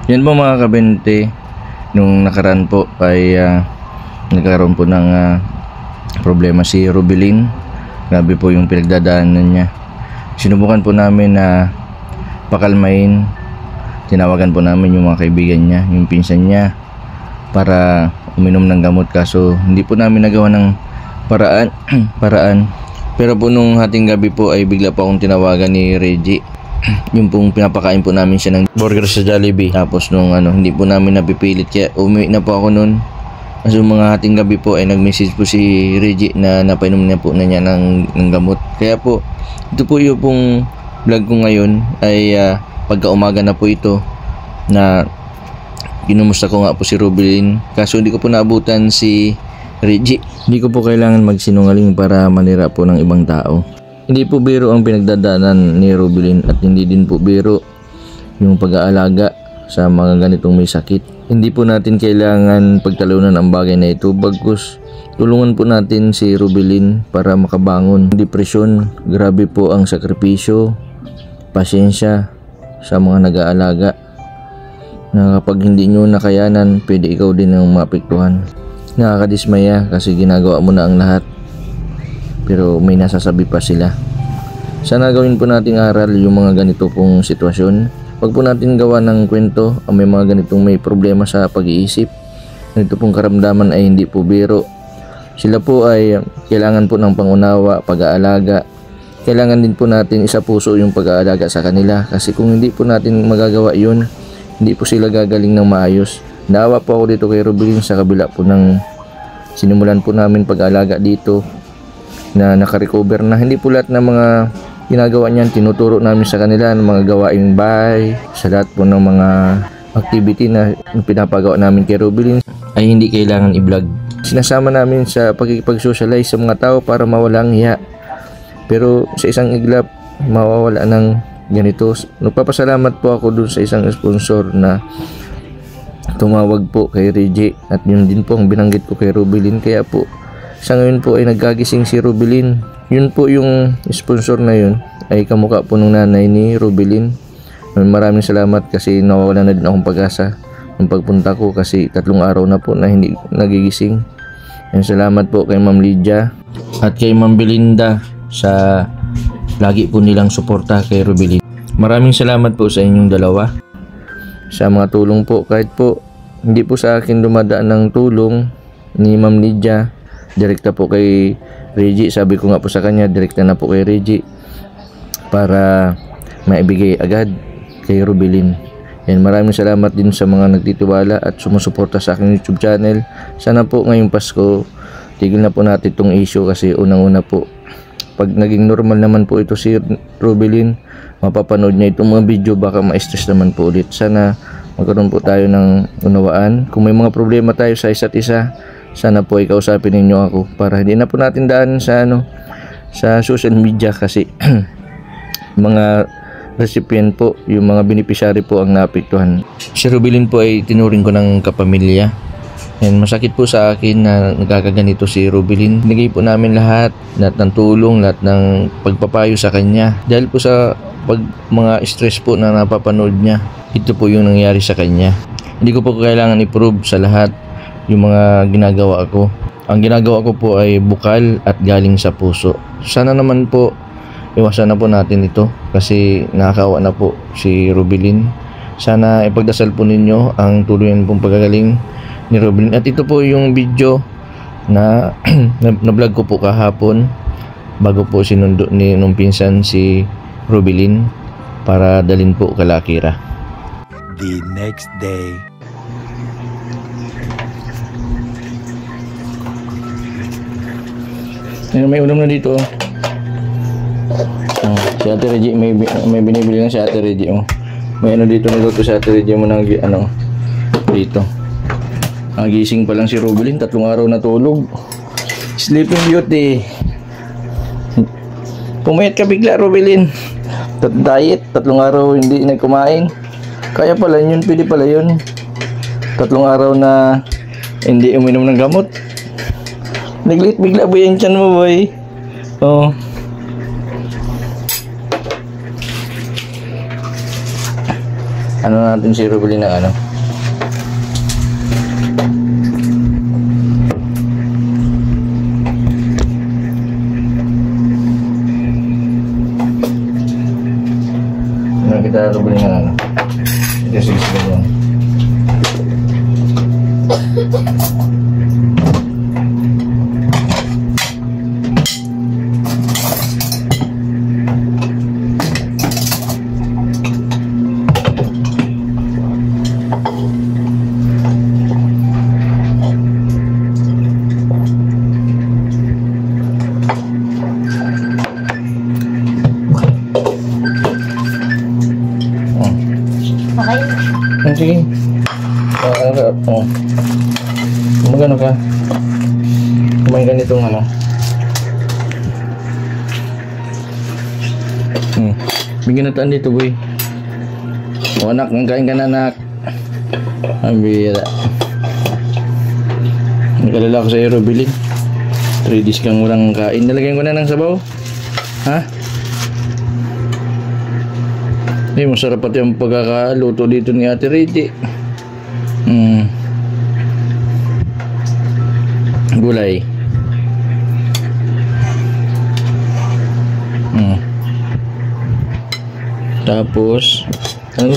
Yan po mga kabente, nung nakaraan po ay nagkaroon po ng problema si Rubilin. Grabe po yung pinagdadaanan niya. Sinubukan po namin na pakalmain. Tinawagan po namin yung mga kaibigan niya, yung pinsan niya, para uminom ng gamot, kaso hindi po namin nagawa ng paraan. Pero po nung hating gabi po ay bigla po akong tinawagan ni Reggie. Yung pong pinapakain po namin siya ng burger sa Jollibee. Tapos nung hindi po namin napipilit, kaya umuwi na po ako nun. Kaso mga hating gabi po ay nag-message po si Reggie na napainom na po na niya ng gamot. Kaya po ito po yung pong vlog ko ngayon ay pagka umaga na po ito, na kinumusta ko nga po si Rubilin. Kaso hindi ko po naabutan si Reggie. Hindi ko po kailangan magsinungaling para manira po ng ibang tao. Hindi po biro ang pinagdadaanan ni Rubilin, at hindi din po biro yung pag-aalaga sa mga ganitong may sakit. Hindi po natin kailangan pagtalunan ang bagay na ito, bagkus tulungan po natin si Rubilin para makabangon. Depresyon, grabe po ang sakripisyo, pasensya sa mga nag-aalaga, na kapag hindi nyo nakayanan, pwede ikaw din ang maapektuhan. Nakakadismaya kasi ginagawa mo na ang lahat, pero may nasasabi pa sila. Sana gawin po nating aral yung mga ganito pong sitwasyon. Pag po natin gawa ng kwento ang may mga ganitong may problema sa pag-iisip, ganito pong karamdaman ay hindi po biro. Sila po ay kailangan po ng pangunawa, pag-aalaga. Kailangan din po natin isa puso yung pag-aalaga sa kanila, kasi kung hindi po natin magagawa yun, hindi po sila gagaling ng maayos. Naawa po ako dito kay Rubilin sa kabila po ng sinimulan po namin pag-aalaga dito, na nakarecover na. Hindi po lahat ng mga ginagawa niyan tinuturo namin sa kanila, ng mga gawaing bahay, sa lahat po ng mga activity na pinapagawa namin kay Rubilin ay hindi kailangan i-vlog. Sinasama namin sa pagkikipag-socialize sa mga tao para mawala ang hiya, pero sa isang iglap mawawala ng ganito. Nagpapasalamat po ako dun sa isang sponsor na tumawag po kay Reggie, at yun din po ang binanggit ko kay Rubilin. Kaya po sa ngayon po ay nagkagising si Rubilin. Yun po yung sponsor na yun ay kamukha po ng nanay ni Rubilin. Maraming salamat, kasi nawawala na din akong pag-asa ng pagpunta ko, kasi 3 araw na po na hindi nagigising. And salamat po kay Ma'am Lydia at kay Ma'am Belinda sa lagi po nilang suporta kay Rubilin. Maraming salamat po sa inyong dalawa sa mga tulong po. Kahit po hindi po sa akin dumadaan ng tulong ni Ma'am Lydia, direkta po kay Reggie. Sabi ko nga po sa kanya, direkta na po kay Reggie para maibigay agad kay Rubilin. And maraming salamat din sa mga nagtitiwala at sumusuporta sa aking YouTube channel. Sana po ngayong Pasko tigil na po natin itong issue, kasi unang-una po, pag naging normal naman po ito si Rubilin, mapapanood niya itong mga video, baka ma-stress naman po ulit. Sana magkaroon po tayo ng unawaan. Kung may mga problema tayo sa isa't isa, sana po ay kausapin ninyo ako, para hindi na po natin daan sa sa social media, kasi mga recipient po, yung mga beneficiary po ang naapektuhan. Si Rubilin po ay tinuring ko ng kapamilya, and masakit po sa akin na nagkakaganito si Rubilin. Binigay po namin lahat ng tulong, lahat ng pagpapayo sa kanya, dahil po sa mga stress po na napapanood niya. Ito po yung nangyari sa kanya. Hindi ko po kailangan i-prove sa lahat yung mga ginagawa ko. Ang ginagawa ko po ay bukal at galing sa puso. Sana naman po iwasan na po natin ito, kasi nakakaawa na po si Rubilin. Sana ipagdasal po ninyo ang tuluyan pong pagagaling ni Rubilin. At ito po yung video na na-vlog ko po kahapon bago po sinundo nung pinsan si Rubilin para dalhin po kay Lakira. The next day. May ulam na dito. Si Ate Reggie, may binibili na si Ate Reggie. May dito niluto si Ate Reggie mo ng dito. Nagising pa lang si Rubilin, 3 araw na tulog. Sleeping Beauty. Pumayat ka bigla, Rubilin. Diet, 3 araw hindi nagkumain. Kaya pala yun, pwede pala yun. 3 araw na hindi uminom ng gamot. Nagliit bigla boy yung tiyan mo, boy. Oh. ano natin si Rubilin ng ano. Ano kita Rubilin ng ano. Ito sige yan. Sige. Oh. Magano ka? Kumain ka nitong ano? Bigyan natin dito, boy. O anak, kain ka na, anak. Ang bira. Nagkalala ko sa iyo, Rubilin. 3 days kang walang kain. Nalagyan ko na ng sabaw. Ha? Masarap pati ang pagkakaluto dito ni Ate Reggie. Gulay. Tapos, anong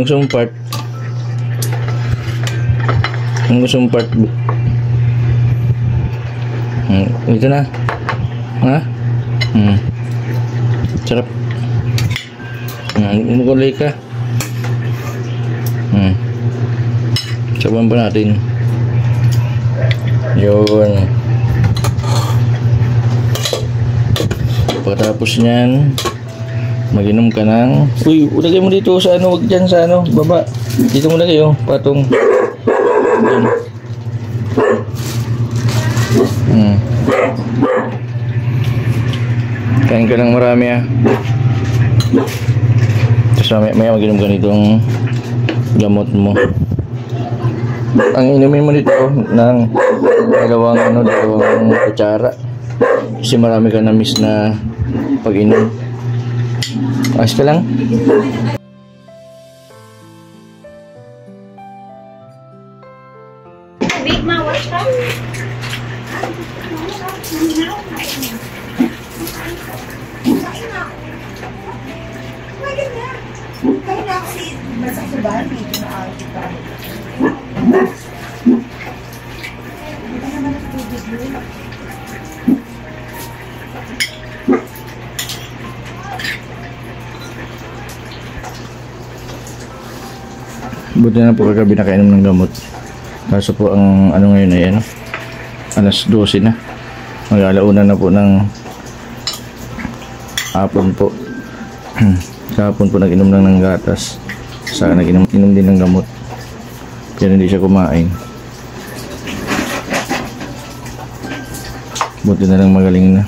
gusto mong part? Anong gusto mong part? Ito na. Ha? Sarap. Umukulay ka. Sabahan pa natin. Yun. Pagkatapos nyan, mag-inom ka ng... Uy, ulagay mo dito sa ano, wag dyan sa ano, baba. Dito mo lagay, oh, patong. Yun. Kain ka ng marami, ah. Tapos maya mag-inom ka nitong gamot mo. Ang inumin mo dito ng dalawang kutsara. Kasi marami ka na-miss na pag-inom. Ayos ka lang? Big ma, what's that? Kaya na kasi nasa subahan dito na out pa. Ito naman ang tubig doon. Buti na po kagabi nakainom ng gamot. Kaso po ang ano ngayon ay ano, alas 12 na. Mag-alauna na po ng hapon po. Kahapon po nag-inom lang ng gatas. Saka nag-inom din ng gamot. Kaya hindi siya kumain. Buti na lang magaling na.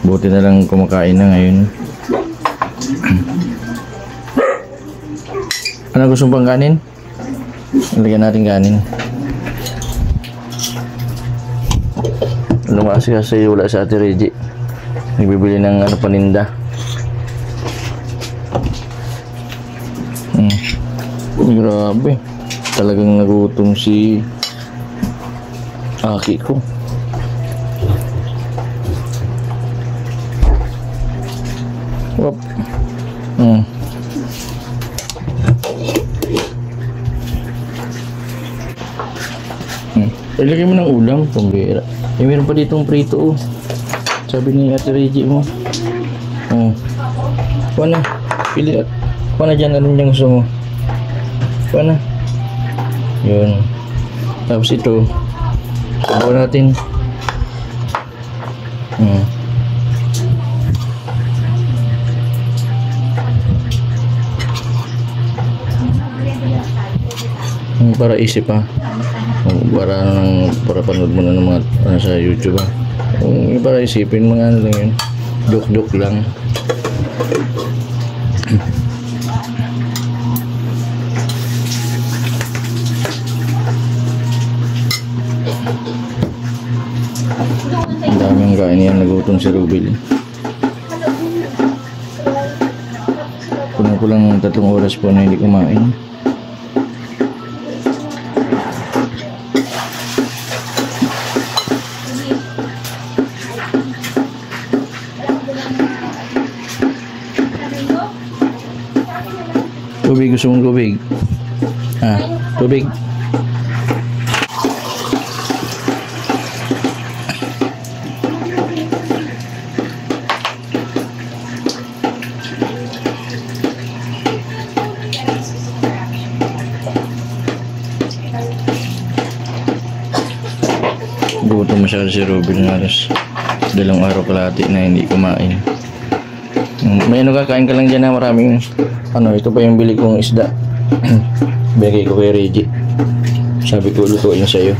Buti na lang kumakain na ngayon. Ano gusto pang kanin? Lagyan natin kanin. Lumakas kasi wala sa Ate Reggie. Nagbibili ng ano paninda. Grabe. Talagang nagutom si Aki ko. Wop. Ilagay mo ng ulam, pambira. Eh, meron pa ditong prito, oh. Sabi ni Ate Reggie mo. Kuha na. Pili at kuha na dyan. Anong dyan gusto mo? Kuha na. Yun. Tapos ito. Sabaw natin. Para isip, ha. Para panood mo na ng mga sa YouTube, ha. Para isipin mga ano lang yun. Joke lang. Ang daming kain yan. Nagutom si Rubilin. Kulang ko lang 3 oras po na hindi kumain. Tubig, gusto mong tubig? Ah, tubig. Gutom masyado si Robin Halos 2 araw kalahati na hindi kumain. May kakain ka lang dyan na maraming ito pa yung bili kong isda. Bigay ko kay Reggie. Sabi ko lutuin sa'yo.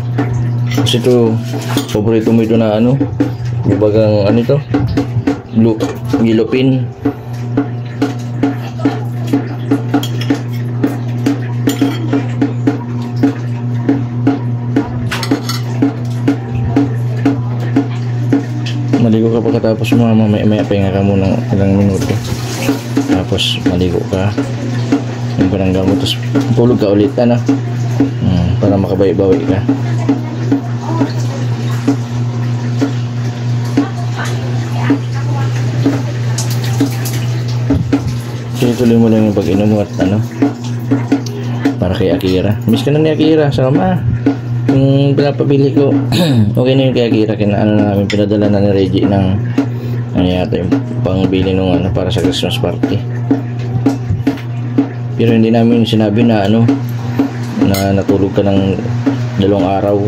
Kasi ito, paborito mo ito na bagang ito? Gilopin. Maligo ka pagkatapos mamaya pahinga ka muna ilang minuto. Tapos maligo ka. Yung parang gamot. Tapos tulog ka ulit para makabawi-bawi ka. Tuloy mo lang yung pag-inom mo at para kay Akira. Miss ka na ni Akira. Sama. Yung pinapabili ko okay na yung kay Akira. Namin pinadala na ni Reggie ng yata yung pangbili nung para sa Christmas party. Pero hindi namin sinabi na na natulog ka ng 2 araw.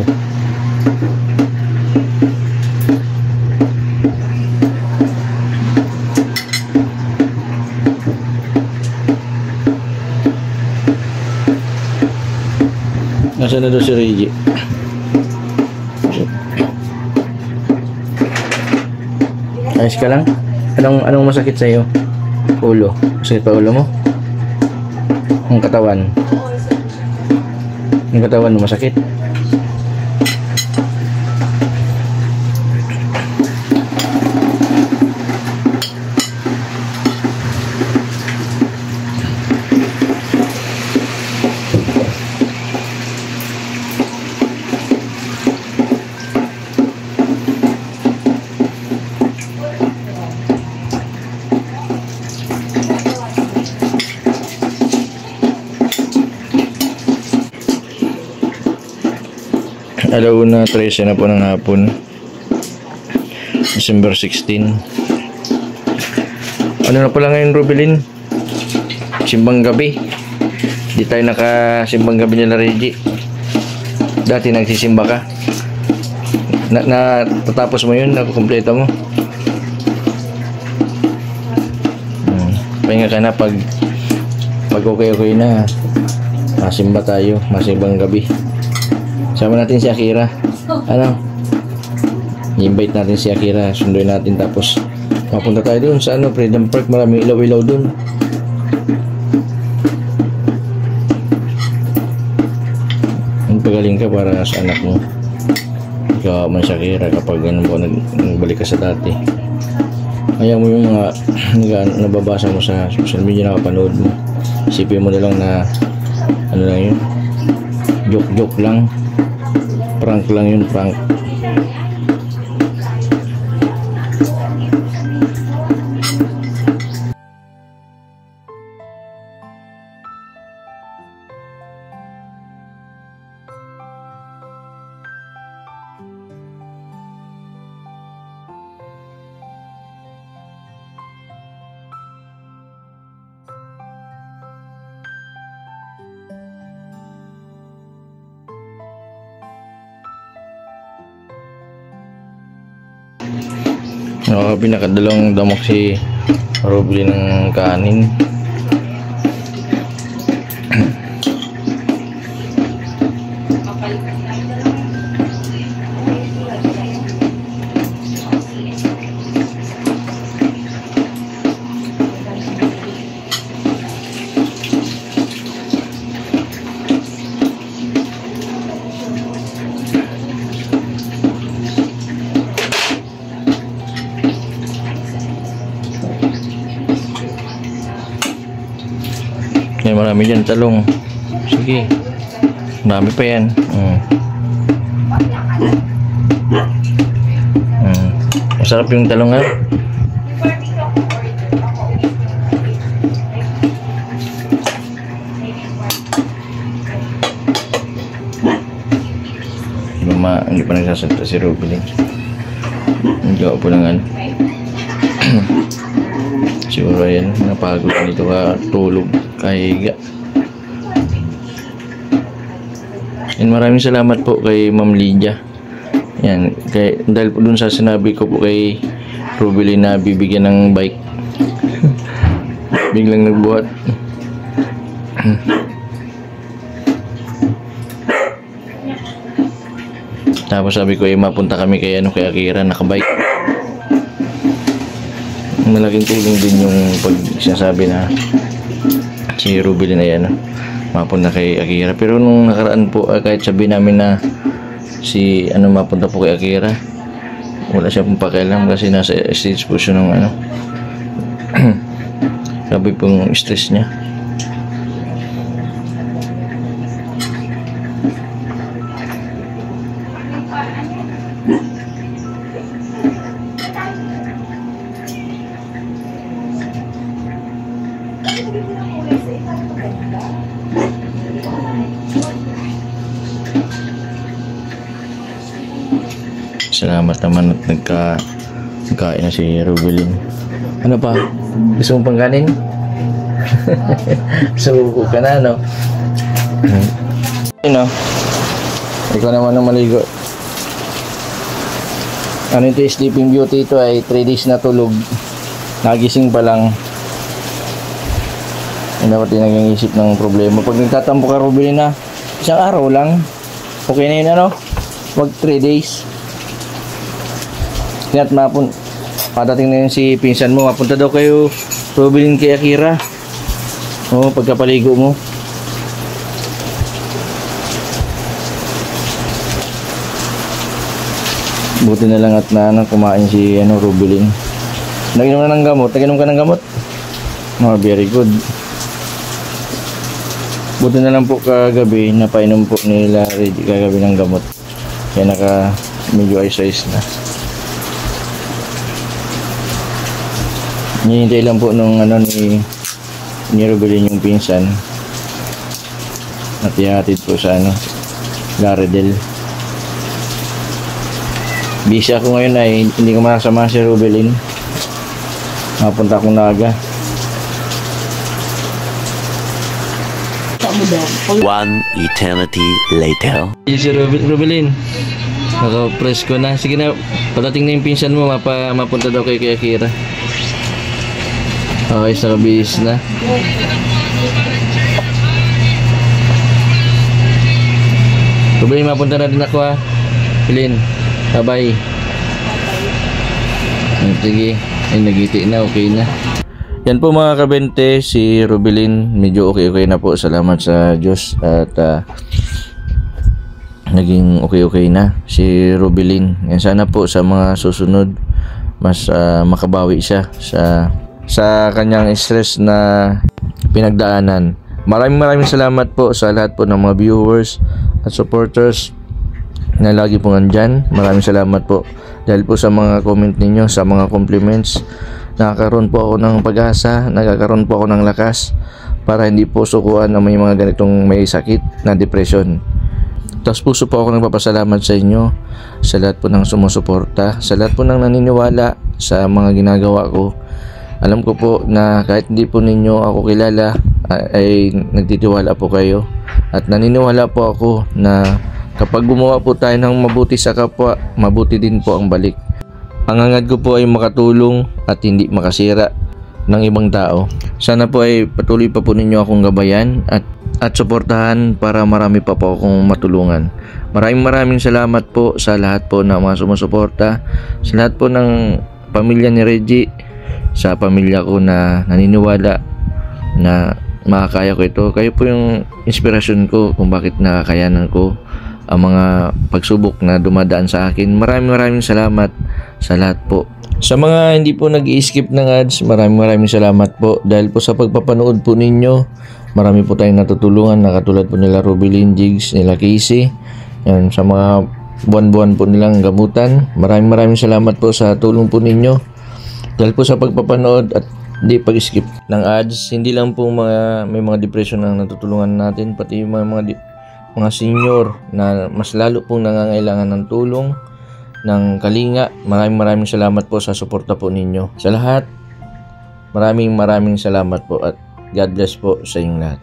Nasaan na daw si Reggie? Ayos ka lang? Anong masakit sa'yo? Ulo? Masakit pa ulo mo? Ang katawan? Yung katawan mo masakit? Alauna 13 na po ng hapon, December 16. Ano na pala ngayon, Rubilin? Simbang gabi. Di tayo nakasimbang gabi nila Reggie. Dati nagsisimba ka. Tatapos mo yun? Nakukumpleto mo? Pahinga ka na pag okay na. Masimba tayo. Masimbang gabi. Sama natin si Akira. I-invite natin si Akira. Sunduin natin tapos mapunta tayo dun sa Freedom Park. Maraming ilaw-ilaw dun. Magpagaling ka para sa anak mo. Ikaw man si Akira kapag nagbalik ka sa dati. Ayaw mo yung mga nababasa mo sa social media, nakapanood mo. Isipin mo na lang na lang yun. Joke lang. Prank lang yun, prank. Pinakadalawang damok si Robin ng kanin. Yan, marami dyan talong. Sige. Marami pa yan. Masarap yung talong nga. Hindi pa nagsasalita si Rubilin. Hindi ako po lang siguro yan, napagod dito ka tulog, kahiga. And maraming salamat po kay Ma'am Lydia. Yan, dahil po dun sa sinabi ko po kay Rubilin na bibigyan ng bike. Biglang nagbuhat. Tapos sabi ko mapunta kami kay kay Akira nakabike. Malaking tulong din yung pag sinasabi na si Rubilin ay mapunta kay Akira. Pero nung nakaraan po kahit sabi namin na si mapunta po kay Akira, wala siya pong pakialam kasi nasa stage po siya ng grabe pong stress niya. Salamat naman at nagkain na si Rubilin. Ano pa? Gusto mong pangkanin? Subuko ka na, no? Ikaw naman ang maligo. Ano ito, Sleeping Beauty ito ay 3 days na tulog. Nagising pa lang. Hindi ako tinag-iisip ng problema. Pag nagtatampo ka, Rubilin, isang araw lang. Okay na yun, Wag 3 days. At padating na yun si pinsan mo, mapunta daw kayo Rubilin kay Akira. Pagkapaligo mo. Buti na lang at kumain si Rubilin. Naginom na ng gamot. Naginom ka ng gamot? Very good. Buti na lang po kagabi napainom po nila Reggie kagabi ng gamot. Kaya medyo ayos-ayos na. Hinihintay lang po nung ni Rubilin yung pinsan at ihatid po sa Laredel. Busy ako ngayon ay hindi ko makasama si Rubilin. Mapunta akong Naga. One eternity later. Si Rubilin, naka-press ko na. Sige na, padating na yung pinsan mo, mapunta daw kay Akira. Okay, nakabihis na. Rubilin, mapunta na din ako Pilin, bye-bye. Sige, ay nagiti na, okay na. Yan po mga kabente, si Rubilin medyo okay na po. Salamat sa Diyos at naging okay na si Rubilin. Yan, sana po sa mga susunod mas makabawi siya sa kanyang stress na pinagdaanan. Maraming salamat po sa lahat po ng mga viewers at supporters na lagi po nandyan. Maraming salamat po dahil po sa mga comment ninyo, sa mga compliments. Nakakaroon po ako ng pag-asa, nagkakaroon po ako ng lakas para hindi po sukuan na may mga ganitong may sakit na depression. Tapos puso po ako nagpapasalamat sa inyo, sa lahat po ng sumusuporta, sa lahat po ng naniniwala sa mga ginagawa ko. Alam ko po na kahit hindi po ninyo ako kilala ay nagtitiwala po kayo at naniniwala po ako na kapag gumawa po tayo ng mabuti sa kapwa, mabuti din po ang balik. Ang hangad ko po ay makatulong at hindi makasira ng ibang tao. Sana po ay patuloy pa po ninyo akong gabayan at suportahan para marami pa po akong matulungan. Maraming salamat po sa lahat po ng mga sumusuporta, sa lahat po ng pamilya ni Reggie, sa pamilya ko na naniniwala na makakaya ko ito. Kayo po yung inspirasyon ko kung bakit nakakayanan ko ang mga pagsubok na dumadaan sa akin. Maraming salamat sa lahat po. Sa mga hindi po nag-i-skip ng ads, maraming salamat po dahil po sa pagpapanood po ninyo marami po tayong natutulungan na katulad po nila Rubilin, Jigs, nila Casey. Yan, sa mga buwan-buwan po nilang gamutan. Maraming salamat po sa tulong po ninyo. Dahil po sa pagpapanood at hindi pag-skip ng ads, hindi lang po may mga depression na natutulungan natin, pati yung mga senior na mas lalo pong nangangailangan ng tulong ng Kalinga. Maraming salamat po sa suporta po ninyo. Sa lahat, maraming salamat po at God bless po sa inyong lahat.